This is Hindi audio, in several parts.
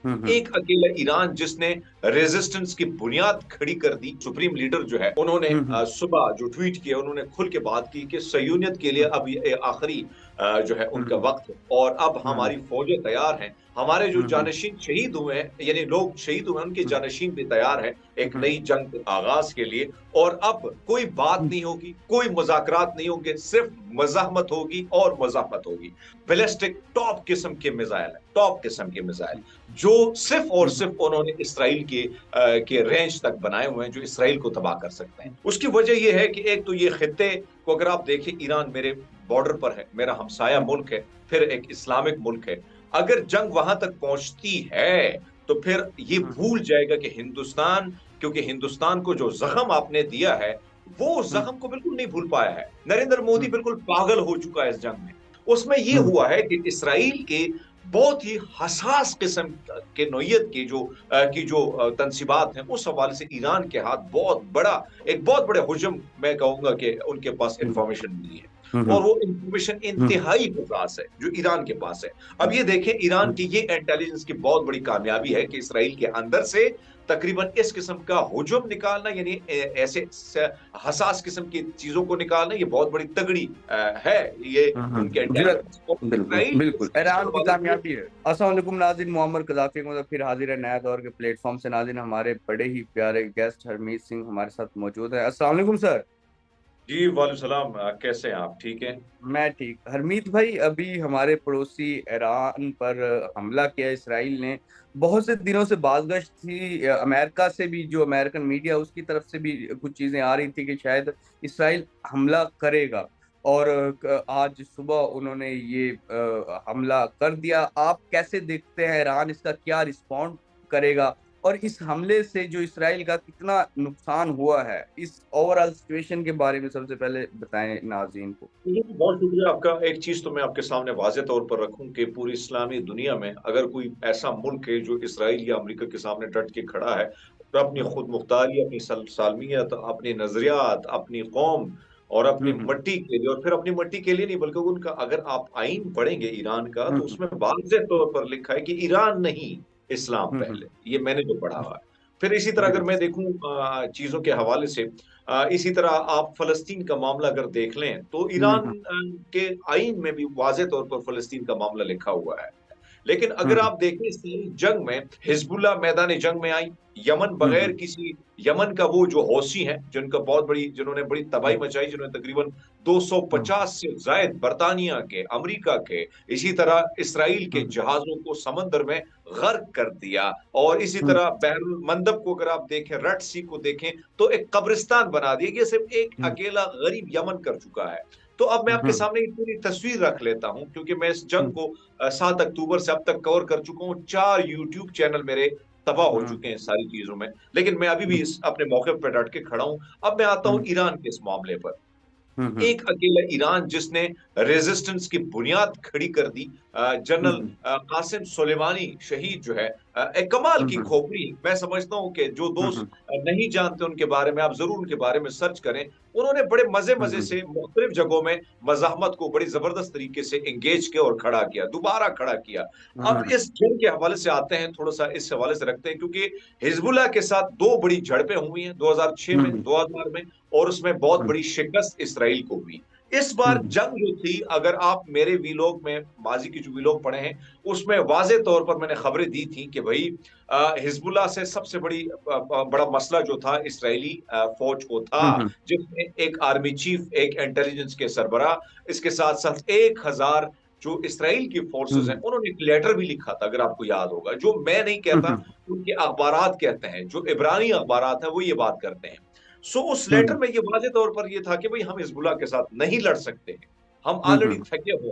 हम्म। एक अकेला ईरान जिसने रेजिस्टेंस की बुनियाद खड़ी कर दी। सुप्रीम लीडर जो है उन्होंने हम्म। सुबह जो ट्वीट किया, उन्होंने खुल के बात की कि सयूनियत के लिए हम्म। अब ये आखिरी जो है उनका हम्म। वक्त है, और अब हम्म। हमारी फौजें तैयार हैं। हमारे जो हम्म। जानशीन शहीद हुए हैं, यानी लोग शहीद हुए हैं, उनके जानशीन भी तैयार हैं एक हम्म। नई जंग के आगाज के लिए। और अब कोई बात नहीं होगी, कोई मुज़ाकरात नहीं होंगे, सिर्फ मज़ाहमत होगी और मज़ाहमत होगी। बैलिस्टिक टॉप किस्म के मिसाइल है, टॉप किस्म के मिसाइल जो सिर्फ और हम्म। सिर्फ उन्होंने इसराइल के रेंज तक बनाए हुए हैं, जो इसराइल को तबाह कर सकते हैं। उसकी वजह यह है कि एक तो ये खित्ते को अगर आप देखें, ईरान मेरे बॉर्डर पर है, मेरा हमसाया मुल्क है, फिर एक इस्लामिक मुल्क है। अगर जंग वहां तक पहुंचती है तो फिर ये भूल जाएगा कि हिंदुस्तान, क्योंकि हिंदुस्तान को जो जख्म आपने दिया है वो उस जख्म को बिल्कुल नहीं भूल पाया है। नरेंद्र मोदी बिल्कुल पागल हो चुका है इस जंग में। उसमें यह हुआ है कि इसराइल के बहुत ही हसास किस्म के नौयत की जो तनसीबात हैं, उस हवाले से ईरान के हाथ बहुत बड़ा, एक बहुत बड़े हुजम, मैं कहूंगा कि उनके पास इंफॉर्मेशन मिली है। और वो इंफॉर्मेशन इंतहाई हसास है जो ईरान के पास है। अब ये देखें, ईरान की ये इंटेलिजेंस की बहुत बड़ी कामयाबी है कि इसराइल के अंदर से तकरीबन इस किस्म का हुजूम निकालना, यानी ऐसे हसास किस्म की चीजों को निकालना, ये बहुत बड़ी तगड़ी है ये उनके जी। इंटेलिजेंस। और बिल्कुल इसराइल बिल्कुल, इस ईरान की हवाले से कामयाबी है। अस्सलाम वालेकुम नाज़रीन, मोहम्मद कदाफी मतलब फिर हाजिर है नया दौर के प्लेटफॉर्म से। नाज़रीन, हमारे बड़े ही प्यारे गेस्ट हरमीत सिंह हमारे साथ मौजूद है। अस्सलाम वालेकुम सर। जी वालेकुम सलाम। कैसे हैं आप? ठीक है। मैं ठीक। हरमीत भाई, अभी हमारे पड़ोसी ईरान पर हमला किया इसराइल ने। बहुत से दिनों से बाज़गश्त थी अमेरिका से भी, जो अमेरिकन मीडिया उसकी तरफ से भी कुछ चीजें आ रही थी कि शायद इसराइल हमला करेगा। और आज सुबह उन्होंने ये हमला कर दिया। आप कैसे देखते हैं, ईरान इसका क्या रिस्पॉन्ड करेगा? और इस हमले से जो इसराइल का कितना नुकसान हुआ है, इस ओवरऑल सिचुएशन के बारे में सबसे पहले बताएं नाज़रीन को। जी, बहुत शुक्रिया आपका। एक चीज तो मैं आपके सामने वाज़े तौर पर रखूं कि पूरी इस्लामी दुनिया में अगर कोई ऐसा मुल्क है जो इसराइल या अमेरिका के सामने डट के खड़ा है और अपनी खुद मुख्तारी, अपनी सालमियत, अपनी नजरियात, अपनी कौम और अपनी हम्म। मट्टी के लिए, और फिर अपनी मट्टी के लिए नहीं बल्कि उनका, अगर आप आइन पढ़ेंगे ईरान का तो हम्म। उसमें वाज़े तौर पर लिखा है कि ईरान नहीं, इस्लाम हम्म। पहले। ये मैंने जो पढ़ा हुआ है। फिर इसी तरह अगर बिल्कुल। मैं देखूं चीजों के हवाले से, इसी तरह आप फलस्तीन का मामला अगर देख लें तो ईरान हम्म। के आइन में भी वाज़े तौर पर फलस्तीन का मामला लिखा हुआ है। लेकिन अगर हम्म। आप देखें इस सारी जंग में हिजबुल्लाह मैदान जंग में आई। यमन बगैर हम्म। किसी, यमन का वो जो हौसी हैं जिनका बहुत बड़ी, जिन्होंने बड़ी तबाही मचाई, जिन्होंने तकरीबन हम्म। 250 से जायद बरतानिया के, अमेरिका के, इसी तरह इसराइल के हम्म। जहाजों को समंदर में गर्क कर दिया। और इसी हम्म। तरह बहरुल मंदब को अगर आप देखें, रेड सी को देखें, तो एक कब्रिस्तान बना दिया। ये सिर्फ एक हम्म। अकेला गरीब यमन कर चुका है। तो अब मैं आपके हम्म। सामने एक पूरी तस्वीर रख लेता हूं, क्योंकि मैं इस जंग हम्म। को 7 अक्टूबर से अब तक कवर कर चुका हूँ। 4 यूट्यूब चैनल मेरे तबाह हो हम्म। चुके हैं सारी चीजों में, लेकिन मैं अभी भी हम्म। इस अपने मौके पर डट के खड़ा हूं। अब मैं आता हूं ईरान के इस मामले पर। हम्म। एक अकेला ईरान जिसने रेजिस्टेंस की बुनियाद खड़ी कर दी। जनरल हम्म। कासिम सुलेमानी शहीद जो है, एक कमाल की हम्म। खोपड़ी। मैं समझता हूं कि जो दोस्त हम्म। नहीं जानते उनके बारे में, आप जरूर उनके बारे में सर्च करें। उन्होंने बड़े मजे मजे हम्म। से मुख्तलिफ जगहों में मजाहमत को बड़ी जबरदस्त तरीके से एंगेज किया और खड़ा किया, दोबारा खड़ा किया। अब हम्म। इस जंग के हवाले से आते हैं, थोड़ा सा इस हवाले से रखते हैं, क्योंकि हिजबुल्लाह के साथ दो बड़ी झड़पें हुई हैं 2006 में, हम्म। 2000 में, और उसमें बहुत हम्म। बड़ी शिकस्त इसराइल को हुई। इस बार हम्म। जंग जो थी, अगर आप मेरे वीलॉग में, माजी के जो वीलॉग पढ़े हैं, उसमें वाजे तौर पर मैंने खबरें दी थी कि भाई हिजबुल्लाह से सबसे बड़ा मसला जो था इसराइली फौज को था, हम्म। जिसमें एक आर्मी चीफ, एक इंटेलिजेंस के सरबरा, इसके साथ साथ 1,000 जो इसराइल की फोर्सेस हैं, हम्म। उन्होंने एक लेटर भी लिखा था, अगर आपको याद होगा, जो मैं नहीं कहता, हम्म। उनके अखबारात कहते हैं, जो इब्रानी अखबारात हैं वो ये बात करते हैं। सो उस लेटर हम्म। में ये वाजे तौर पर ये था कि भाई हम हिजबुल्लाह के साथ नहीं लड़ सकते हैं, हम ऑलरेडी हम्म। थके हुए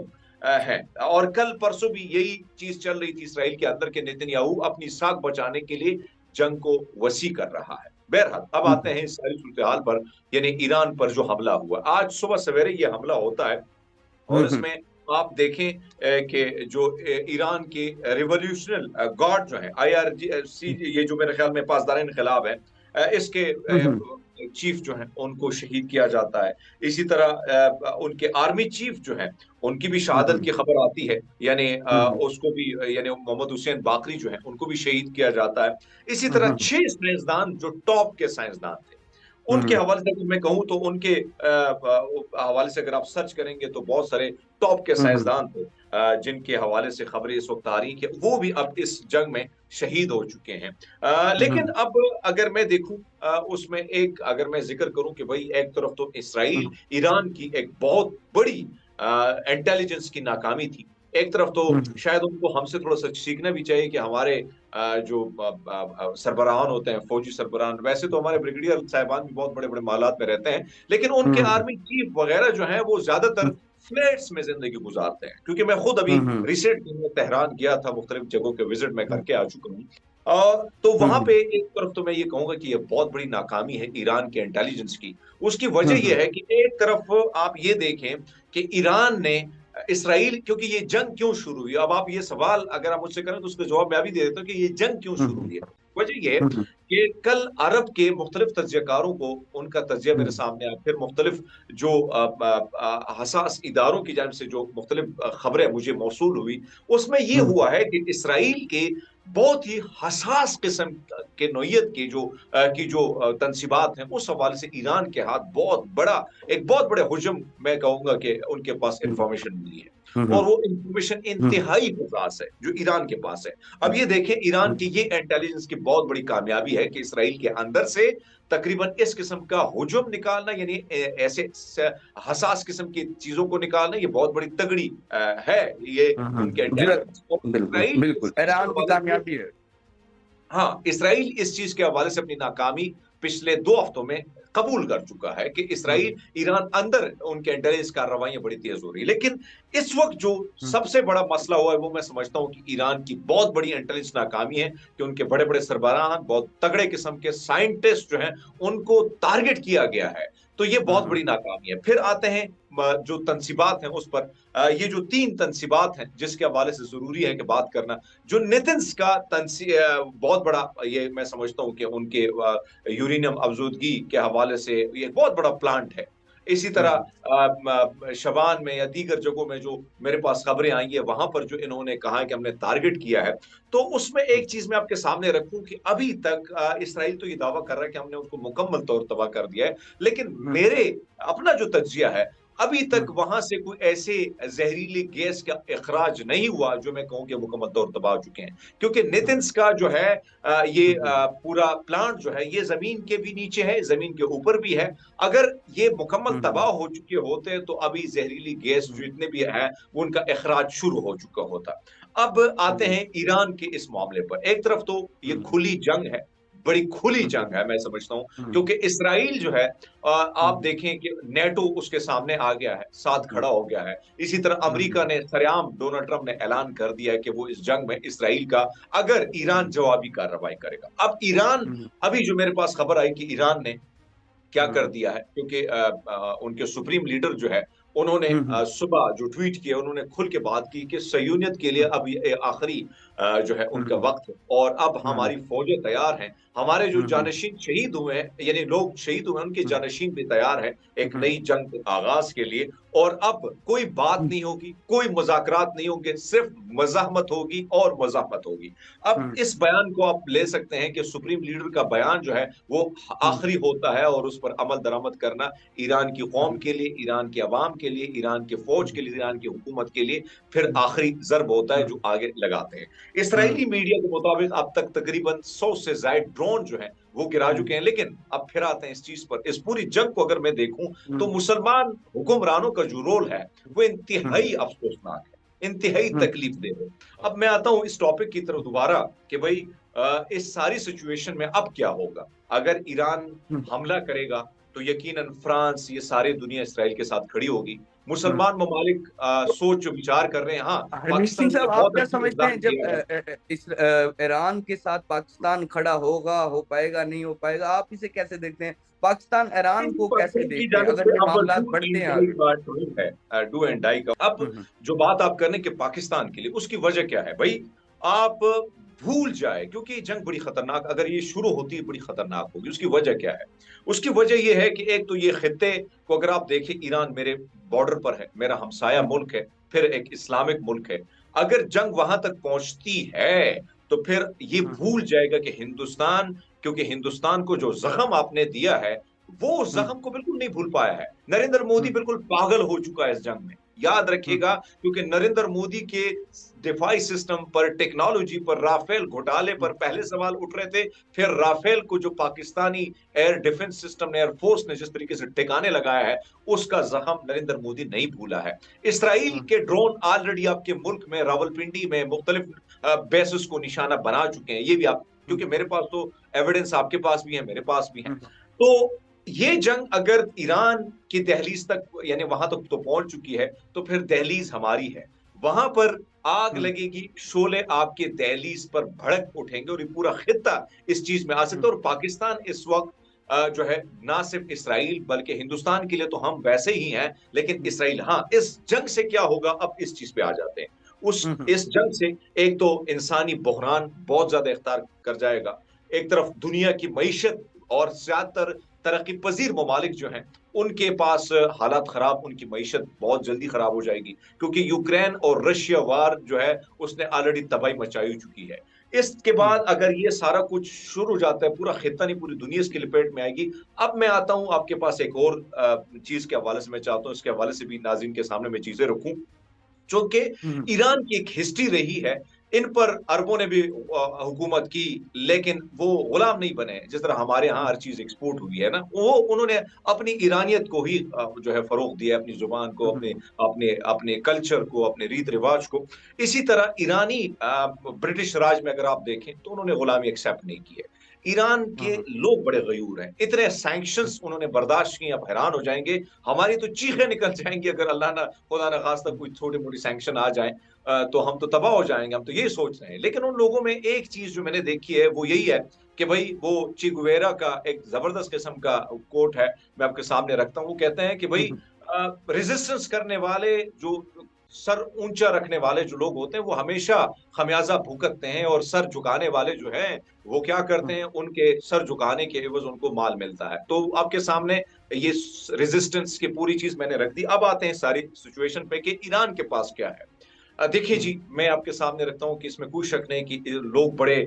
हैं। और कल परसों भी यही चीज चल रही थी इसराइल के अंदर के नेतन्याहू अपनी साख बचाने के लिए जंग को वसी कर रहा है। बहरहाल अब आते हम्म। हैं इस सारी सूरत हाल पर, यानी ईरान पर जो हमला हुआ आज सुबह सवेरे, ये हमला होता है। और हम्म। इसमें आप देखें कि जो ईरान की रिवॉल्यूशनल गार्ड जो है, IRGC, ये जो मेरे ख्याल में पासदार इनकलाब है, इसके हम्म, चीफ जो हैं उनको शहीद किया जाता है। इसी तरह उनके आर्मी चीफ जो हैं उनकी भी शहादत हम्म, की खबर आती है, यानी हम्म, उसको भी यानी मोहम्मद हुसैन बाकरी जो है उनको भी शहीद किया जाता है। इसी तरह हम्म, 6 साइंसदान जो टॉप के साइंसदान थे, उनके हम्म, हवाले से अगर मैं कहूँ तो उनके हवाले से अगर आप सर्च करेंगे तो बहुत सारे टॉप के हम्म, साइंसदान थे जिनके हवाले से खबरें इस वक्त आ रही हैं कि वो भी अब इस जंग में शहीद हो चुके हैं। लेकिन हम्म, अब अगर मैं देखूं उसमें एक अगर मैं जिक्र करूं कि भाई एक तरफ तो इसराइल ईरान की एक बहुत बड़ी इंटेलिजेंस की नाकामी थी, एक तरफ तो हम्म, शायद उनको हमसे थोड़ा सा सीखना भी चाहिए कि हमारे जो सरबराहान होते हैं, फौजी सरबराहान, वैसे तो हमारे ब्रिगेडियर साहबान भी बहुत बड़े बड़े मालात में रहते हैं, लेकिन उनके हम्म, आर्मी चीफ वगैरह जो है वो ज्यादातर फ्लैट्स में जिंदगी गुजारते हैं। क्योंकि मैं खुद अभी हम्म, रिसेंट में तेहरान गया था, मुख्तलिफ जगहों के विजिट में करके आ चुका हूँ। तो वहां हम्म, पे एक तरफ तो मैं ये कहूंगा कि ये बहुत बड़ी नाकामी है ईरान के इंटेलिजेंस की। उसकी वजह हम्म, यह है कि एक तरफ आप ये देखें कि ईरान ने इसराइल, क्योंकि ये जंग क्यों शुरू हुई, अब आप ये सवाल अगर आप मुझसे करें तो उसका जवाब मैं भी दे देता हूँ कि ये जंग क्यों शुरू हुई है। वजह यह है हम्म, कि कल अरब के मुख्तलिफ तजजियाकारों को उनका तजिया मेरे हम्म, सामने आया, फिर मुख्तलिफ जो हसास इदारों की जानब से जो मुख्तलिफ खबरें मुझे मौसूल हुई, उसमें यह हम्म, हुआ है कि इसराइल के बहुत ही हसास किस्म के नौयत की जो तनसीबात हैं, उस हवाले से ईरान के हाथ बहुत बड़ा एक बहुत बड़े हुजम मैं कहूंगा कि उनके पास इंफॉर्मेशन मिली है। और वो इंफॉर्मेशन इंतहाई बर्दाश्त है जो ईरान के पास है। अब ये देखें, ईरान की ये इंटेलिजेंस की बहुत बड़ी कामयाबी है कि इसराइल के अंदर से तकरीबन इस किस्म का हुजूम निकालना, यानी ऐसे हसास किस्म की चीजों को निकालना, ये बहुत बड़ी तगड़ी है ये उनके जी, इंटेलिजेंस। और बिल्कुल इसराइल इस बिल्कुल चीज के ईरान की हवाले से, कामयाबी है। हाँ, इसराइल इस चीज के हवाले से अपनी नाकामी पिछले 2 हफ्तों में कबूल कर चुका है कि इसराइल ईरान अंदर उनके इंटेलिजेंस कार्रवाइयां बड़ी तेज हो रही है। लेकिन इस वक्त जो सबसे बड़ा मसला हुआ है वो मैं समझता हूं कि ईरान की बहुत बड़ी इंटेलिजेंस नाकामी है कि उनके बड़े बड़े सरबराह, बहुत तगड़े किस्म के साइंटिस्ट जो हैं उनको टारगेट किया गया है। तो ये बहुत बड़ी नाकामी है। फिर आते हैं जो तनसीबात हैं उस पर, ये जो 3 तनसीबात हैं जिसके हवाले से जरूरी है कि बात करना, जो नेतन्स का बहुत बड़ा, ये मैं समझता हूं कि उनके यूरेनियम अफजूदगी के हवाले से ये बहुत बड़ा प्लांट है। इसी तरह शबान में या दीगर जगहों में जो मेरे पास खबरें आई है वहां पर जो इन्होंने कहा है कि हमने टारगेट किया है, तो उसमें एक चीज मैं आपके सामने रखूं कि अभी तक इसराइल तो ये दावा कर रहा है कि हमने उसको मुकम्मल तौर तबाह कर दिया है, लेकिन मेरे अपना जो तज्जिया है, अभी तक वहां से कोई ऐसे जहरीली गैस का इखराज नहीं हुआ जो मैं कहूं कि मुकम्मल तौर तबाह हो चुके हैं। क्योंकि नेतन्स का जो है ये पूरा प्लांट जो है ये जमीन के भी नीचे है, जमीन के ऊपर भी है। अगर ये मुकम्मल तबाह हो चुके होते तो अभी जहरीली गैस जो इतने भी है वो उनका इखराज शुरू हो चुका होता। अब आते हैं ईरान के इस मामले पर। एक तरफ तो ये खुली जंग है, बड़ी खुली जंग है मैं समझता हूं, क्योंकि इसराइल जो है आप देखें कि नेटो उसके सामने आ गया है, साथ खड़ा हो गया है। इसी तरह अमेरिका ने सरेआम, डोनाल्ड ट्रंप ने ऐलान कर दिया है कि वो इस जंग में इसराइल का अगर ईरान जवाबी कार्रवाई करेगा। अब ईरान, अभी जो मेरे पास खबर आई कि ईरान ने क्या कर दिया है, क्योंकि उनके सुप्रीम लीडर जो है उन्होंने सुबह जो ट्वीट किया, उन्होंने खुल के बात की कि सयूनियत के लिए अब ये आखिरी जो है उनका वक्त है और अब हमारी फौजें तैयार हैं, हमारे जो जानशीन शहीद हुए हैं, यानी लोग शहीद हुए हैं उनके जानशीन भी तैयार हैं एक नई जंग के आगाज के लिए। और अब कोई बात नहीं होगी, कोई मुज़ाकरात नहीं होंगे, सिर्फ मज़ाहमत होगी और मज़ाहमत होगी। अब इस बयान को आप ले सकते हैं कि सुप्रीम लीडर का बयान जो है वो आखिरी होता है और उस पर अमल दरामद करना ईरान की कौम के लिए, ईरान के अवाम के लिए, ईरान के फौज के लिए, ईरान की हुकूमत के लिए फिर आखिरी जर्ब होता है जो आगे लगाते हैं। इसराइली मीडिया के मुताबिक अब तक तकरीबन 100 से ज्यादा ड्रोन जो है वो गिरा चुके हैं। लेकिन अब फिर आते हैं इस चीज पर, इस पूरी जंग को अगर मैं देखूं तो मुसलमान हुक्मरानों का जो रोल है वो इंतहाई अफसोसनाक है, इंतहाई तकलीफ दे है। अब मैं आता हूं इस टॉपिक की तरफ दोबारा कि भाई इस सारी सिचुएशन में अब क्या होगा। अगर ईरान हमला करेगा तो यकीनन फ्रांस, ये सारी दुनिया इसराइल के साथ खड़ी होगी। मुसलमान ममालिक सोच विचार कर रहे हैं, हाँ, हरमीत पाकिस्तान सिंह ने साहब, आप बहुत क्या अच्छा समझते हैं इकदाम जब किया है। इस ईरान के साथ पाकिस्तान खड़ा होगा, हो पाएगा नहीं हो पाएगा, आप इसे कैसे देखते हैं? पाकिस्तान ईरान को कैसे की देखते हैं जानिब अगर से ये अब मामला बढ़ते हैं आगे? डू है, डू एंड डाई का। अब जो बात आप करने के पाकिस्तान के लिए, उसकी वजह क्या है भाई? आप भूल जाए, क्योंकि ये जंग बड़ी खतरनाक, अगर ये शुरू होती है बड़ी खतरनाक होगी। उसकी वजह क्या है? उसकी वजह ये है कि एक तो ये खित्ते को अगर आप देखें, ईरान मेरे बॉर्डर पर है, मेरा हमसाया हम्म, मुल्क है, फिर एक इस्लामिक मुल्क है। अगर जंग वहां तक पहुंचती है तो फिर ये हम्म, भूल जाएगा कि हिंदुस्तान, क्योंकि हिंदुस्तान को जो जख्म आपने दिया है वो उस हम्म, जख्म को बिल्कुल नहीं भूल पाया है। नरेंद्र मोदी हम्म, बिल्कुल पागल हो चुका है इस जंग में, याद हम्म, रखिएगा। क्योंकि नरेंद्र मोदी के दिफाई सिस्टम पर, टेक्नोलॉजी पर, राफेल घोटाले हम्म, पर पहले सवाल उठ रहे थे। फिर राफेल को जो पाकिस्तानी एयर डिफेंस सिस्टम ने, एयरफोर्स ने जिस तरीके से ठिकाने लगाया है, उसका जख्म नरेंद्र मोदी नहीं भूला है। इसराइल हम्म, के ड्रोन ऑलरेडी आपके मुल्क में रावलपिंडी में मुख्तलिफ बेसिस को निशाना बना चुके हैं, ये भी आप, हम्म, क्योंकि मेरे पास तो एविडेंस आपके पास भी है, मेरे पास भी है। हम्म, तो ये जंग अगर ईरान की दहलीज तक, यानी वहां तक तो पहुंच चुकी है, तो फिर दहलीज हमारी है, वहां पर आग हम्म, लगेगी, शोले आपके दहलीज पर भड़क उठेंगे और ये पूरा खित्ता इस चीज में आ सकता हम्म, है। और पाकिस्तान इस वक्त जो है, ना सिर्फ इसराइल बल्कि हिंदुस्तान के लिए तो हम वैसे ही हैं, लेकिन हम्म, इसराइल, हाँ, इस जंग से क्या होगा, अब इस चीज पे आ जाते हैं। उस हम्म, इस जंग से एक तो इंसानी बहरान बहुत ज्यादा इख्तियार कर जाएगा, एक तरफ दुनिया की मईशत और ज्यादातर तरक्की पजीर ममालिक जो हैं उनके पास हालात खराब, उनकी मईशत बहुत जल्दी खराब हो जाएगी, क्योंकि यूक्रेन और रशिया वार जो है उसने ऑलरेडी तबाही मचाई चुकी है। इसके हम्म, बाद अगर ये सारा कुछ शुरू हो जाता है, पूरा खिता नहीं पूरी दुनिया इसकी लपेट में आएगी। अब मैं आता हूं आपके पास एक और चीज के हवाले से, मैं चाहता हूं इसके हवाले से भी नाज़रीन के सामने मैं चीजें रखूं, जो कि हम्म, ईरान की एक हिस्ट्री रही है। इन पर अरबों ने भी हुकूमत की, लेकिन वो गुलाम नहीं बने। जिस तरह हमारे यहाँ हर चीज एक्सपोर्ट हुई है ना, वो उन्होंने अपनी ईरानियत को ही जो है फरोग दिया, अपनी जुबान को, अपने हम्म, अपने अपने कल्चर को, अपने रीत रिवाज को। इसी तरह ईरानी ब्रिटिश राज में अगर आप देखें तो उन्होंने गुलामी एक्सेप्ट नहीं की है। ईरान के हम्म, लोग बड़े गयूर हैं, इतने सैंक्शंस उन्होंने बर्दाश्त किए, आप हैरान हो जाएंगे। हमारी तो चीखें निकल जाएंगी अगर अल्लाह ना, खुदा ना खास्ता, कोई छोटी मोटी सैंक्शन आ जाए, तो हम तो तबाह हो जाएंगे, हम तो यही सोच रहे हैं। लेकिन उन लोगों में एक चीज जो मैंने देखी है वो यही है कि भाई, वो ची गुवेरा का एक जबरदस्त किस्म का कोट है, मैं आपके सामने रखता हूँ। वो कहते हैं कि भाई, हम्म, रेजिस्टेंस करने वाले, जो सर ऊंचा रखने वाले जो लोग होते हैं, वो हमेशा खमियाजा भुगतते हैं, और सर झुकाने वाले जो हैं वो क्या करते हैं, उनके सर झुकाने के एवज उनको माल मिलता है। तो आपके सामने ये रेजिस्टेंस की पूरी चीज मैंने रख दी। अब आते हैं सारी सिचुएशन पे कि ईरान के पास क्या है। देखिए हम्म, जी, मैं आपके सामने रखता हूँ कि इसमें कोई शक नहीं कि लोग बड़े,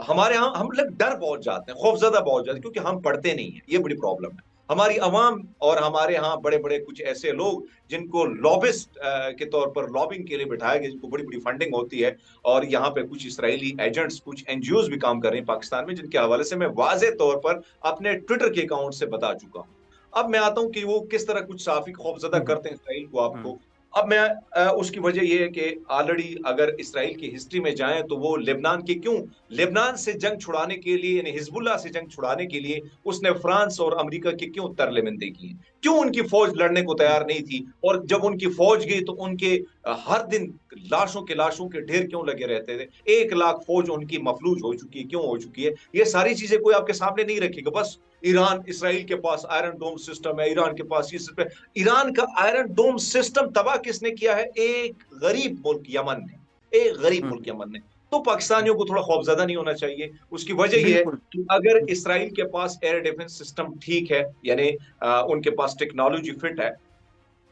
हमारे यहाँ हम लोग डर बहुत जाते हैं, खौफजदा बहुत जाते हैं, क्योंकि हम पढ़ते नहीं है, ये बड़ी प्रॉब्लम है। हमारी अवाम और हमारे यहाँ बड़े बड़े कुछ ऐसे लोग जिनको लॉबिस्ट के तौर पर लॉबिंग के लिए बिठाया गया, जिनको बड़ी बड़ी फंडिंग होती है, और यहाँ पे कुछ इसराइली एजेंट्स, कुछ एनजीओ भी काम कर रहे हैं पाकिस्तान में, जिनके हवाले से मैं वाजे तौर पर अपने ट्विटर के अकाउंट से बता चुका हूँ। अब मैं आता हूँ कि वो किस तरह कुछ साफी खौफजदा हम्म, करते हैं इसराइल को, हम्म, आपको। अब मैं उसकी वजह यह है कि ऑलरेडी अगर इसराइल की हिस्ट्री में जाएं तो वो लेबनान के क्यों, लेबनान से जंग छुड़ाने के लिए, यानी हिजबुल्लाह से जंग छुड़ाने के लिए उसने फ्रांस और अमेरिका के क्यों तरलेमिंदे किए, क्यों उनकी फौज लड़ने को हम्म, तैयार नहीं थी, और जब उनकी फौज गई तो उनके हर दिन लाशों के ढेर क्यों लगे रहते थे। 1 लाख फौज उनकी मफलूज हो चुकी है, क्यों हो चुकी है, ये सारी चीजें कोई आपके सामने नहीं रखेगा। बस ईरान, इसराइल के पास आयरन डोम सिस्टम है, ईरान के पास ये सिस्टम है। ईरान का आयरन डोम सिस्टम तबाह किसने किया है? एक गरीब मुल्क यमन ने, एक गरीब मुल्क हम्म, यमन ने। तो पाकिस्तानियों को थोड़ा खौफजदा नहीं होना चाहिए। उसकी वजह यह है बिल्कुल। कि अगर इसराइल के पास एयर डिफेंस सिस्टम ठीक है, यानी उनके पास टेक्नोलॉजी फिट है,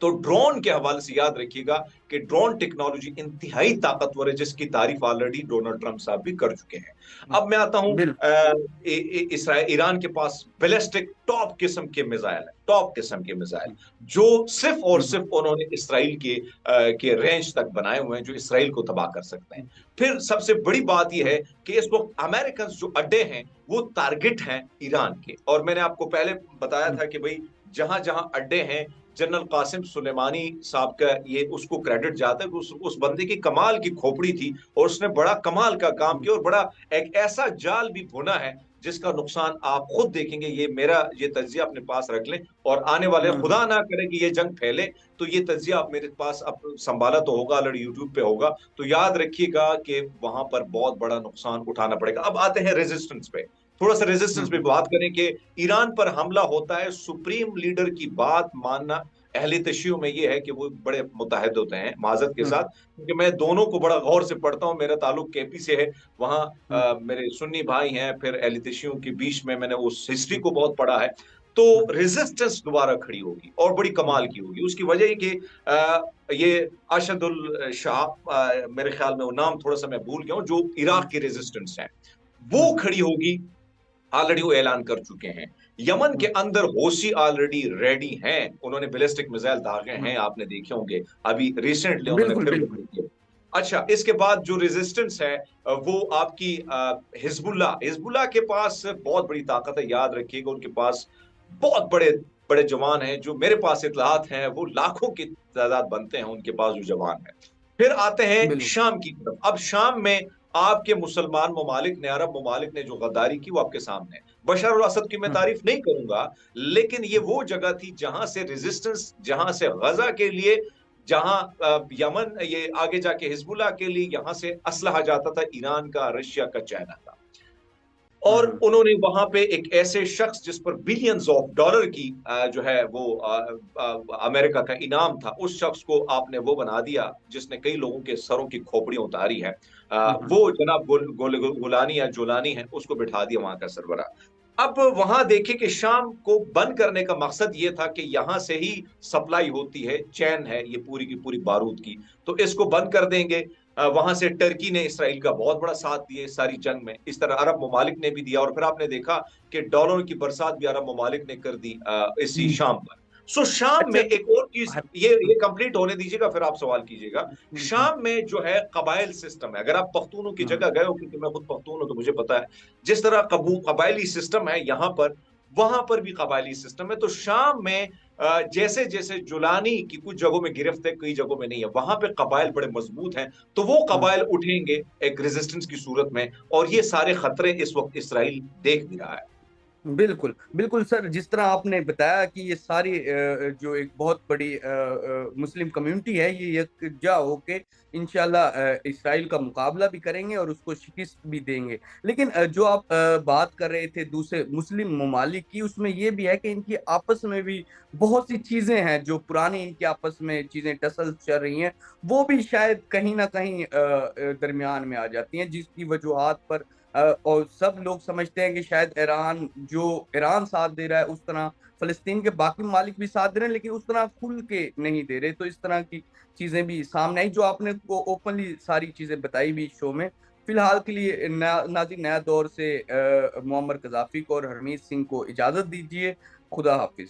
तो ड्रोन के हवाले से याद रखिएगा कि ड्रोन टेक्नोलॉजी इंतहाई ताकतवर है, जिसकी तारीफ ऑलरेडी डोनाल्ड ट्रंप साहब भी कर चुके हैं। अब मैं आता हूं, बिल्कुल। ईरान के पास बैलिस्टिक टॉप किस्म के मिसाइल है, टॉप किस्म के मिसाइल, जो सिर्फ और हम्म, सिर्फ उन्होंने इसराइल के रेंज तक बनाए हुए हैं, जो इसराइल को तबाह कर सकते हैं। फिर सबसे बड़ी बात यह है कि इस वक्त अमेरिकन जो अड्डे हैं वो टारगेट हैं ईरान के। और मैंने आपको पहले बताया था कि भाई, जहां जहां अड्डे हैं, जनरल कासिम सुलेमानी साहब का ये उसको क्रेडिट जाता है कि उस बंदे की कमाल की खोपड़ी थी, और उसने बड़ा कमाल का काम किया, और बड़ा एक ऐसा जाल भी बुना है जिसका नुकसान आप खुद देखेंगे। ये मेरा ये तज्जिया अपने पास रख लें, और आने वाले, हम्म, खुदा ना करे कि ये जंग फैले, तो ये तज्जिया आप मेरे पास अब संभाला तो होगा, ऑलरेडी यूट्यूब पे होगा, तो याद रखिएगा कि वहां पर बहुत बड़ा नुकसान उठाना पड़ेगा। अब आते हैं रेजिस्टेंस पे, थोड़ा सा रेजिस्टेंस पे हम्म, बात करें कि ईरान पर हमला होता है, सुप्रीम लीडर की बात मानना अहले तशियों में ये है कि वो बड़े मुतहद होते हैं माजरत के साथ, हम्म क्योंकि मैं दोनों को बड़ा गौर से पढ़ता हूँ। मेरा ताल्लुक केपी से है, वहाँ हम्म मेरे सुन्नी भाई हैं, फिर अहले तशियों के बीच में मैंने उस हिस्ट्री हम्म को बहुत पढ़ा है। तो हम्म रेजिस्टेंस दोबारा खड़ी होगी और बड़ी हम्म कमाल की होगी। उसकी वजह ये कि ये अशदुल शाह, मेरे ख्याल में वो नाम थोड़ा सा मैं भूल गया हूँ, जो इराक की रेजिस्टेंस है वो हम्म खड़ी होगी। ऑलरेडी वो ऐलान कर चुके हैं। यमन के हम्म, अंदर होसी ऑलरेडी रेडी हैं, उन्होंने बैलिस्टिक मिसाइल दागे हम्म, हैं, आपने देखे होंगे। अभी रिसेंटली उन्होंने बिल्कुल फिर वो बिल्कुल। किया। अच्छा, इसके बाद जो रेजिस्टेंस है वो आपकी हिजबुल्ला, हिजबुल्ला के पास बहुत बड़ी ताकत है, याद रखिएगा। उनके पास बहुत बड़े बड़े जवान हैं, जो मेरे पास इतलात हैं वो लाखों की तादाद बनते हैं उनके पास जो जवान है। फिर आते हैं बिल्कुल। शाम की तरफ। अब शाम में आपके मुसलमान ममालिक ने, अरब ममालिक ने जो गद्दारी की वो आपके सामने है। बशर अल असद की मैं हम्म तारीफ नहीं करूंगा, लेकिन ये वो जगह थी जहां से रेजिस्टेंस, जहां से गजा के लिए, जहां यमन, ये आगे जाके हिजबुल्लाह के लिए यहां से असलहा जाता था, ईरान का, रशिया का, चाइना का। और हम्म उन्होंने वहां पे एक ऐसे शख्स जिस पर बिलियंस ऑफ डॉलर की जो है वो अमेरिका का इनाम था, उस शख्स को आपने वो बना दिया जिसने कई लोगों के सरों की खोपड़ियां उतारी है। हम्म वो जनाब गुलानी या जोलानी है, उसको बिठा दिया वहां का सरबरा। अब वहां देखिए कि शाम को बंद करने का मकसद ये था कि यहां से ही सप्लाई होती है, चैन है ये पूरी की पूरी बारूद की, तो इसको बंद कर देंगे। वहां से टर्की ने इसराइल का बहुत बड़ा साथ दिया इस सारी जंग में, इस तरह अरब ममालिक ने भी दिया, और फिर आपने देखा कि डॉलर की बरसात भी अरब ममालिक ने कर दी इसी हम्म। शाम पर। सो शाम में अच्छा। एक और चीज, ये कंप्लीट होने दीजिएगा फिर आप सवाल कीजिएगा। शाम में जो है कबाइल सिस्टम है, अगर आप पख्तूनों की हम्म जगह गए हो, क्योंकि मैं खुद पख्तून हूं तो मुझे पता है, जिस तरह कबायली सिस्टम है यहाँ पर, वहां पर भी कबायली सिस्टम है। तो शाम में जैसे जैसे जुलानी की कुछ जगहों में गिरफ्त है, कई जगहों में नहीं है, वहां पे कबाइल बड़े मजबूत हैं, तो वो हम्म कबाइल उठेंगे एक रेजिस्टेंस की सूरत में। और ये सारे खतरे इस वक्त इसराइल देख भी रहा है। बिल्कुल बिल्कुल सर, जिस तरह आपने बताया कि ये सारी जो एक बहुत बड़ी मुस्लिम कम्युनिटी है, ये यकजा होके इंशाल्लाह इसराइल का मुकाबला भी करेंगे और उसको शिकस्त भी देंगे। लेकिन जो आप बात कर रहे थे दूसरे मुस्लिम ममालिक की, उसमें ये भी है कि इनकी आपस में भी बहुत सी चीजें हैं, जो पुरानी इनकी आपस में चीजें टसल चल रही हैं, वो भी शायद कहीं ना कहीं दरमियान में आ जाती हैं, जिसकी वजूहात पर और सब लोग समझते हैं कि शायद ईरान, जो ईरान साथ दे रहा है, उस तरह फलस्तीन के बाकी ममालिक भी साथ दे रहे हैं, लेकिन उस तरह खुल के नहीं दे रहे। तो इस तरह की चीजें भी सामने आई, जो आपने को ओपनली सारी चीजें बताई भी शो में। फिलहाल के लिए नाज़रीन, नया दौर से मुअम्मर कज़ाफ़ी को और हरमीत सिंह को इजाजत दीजिए। खुदा हाफिज।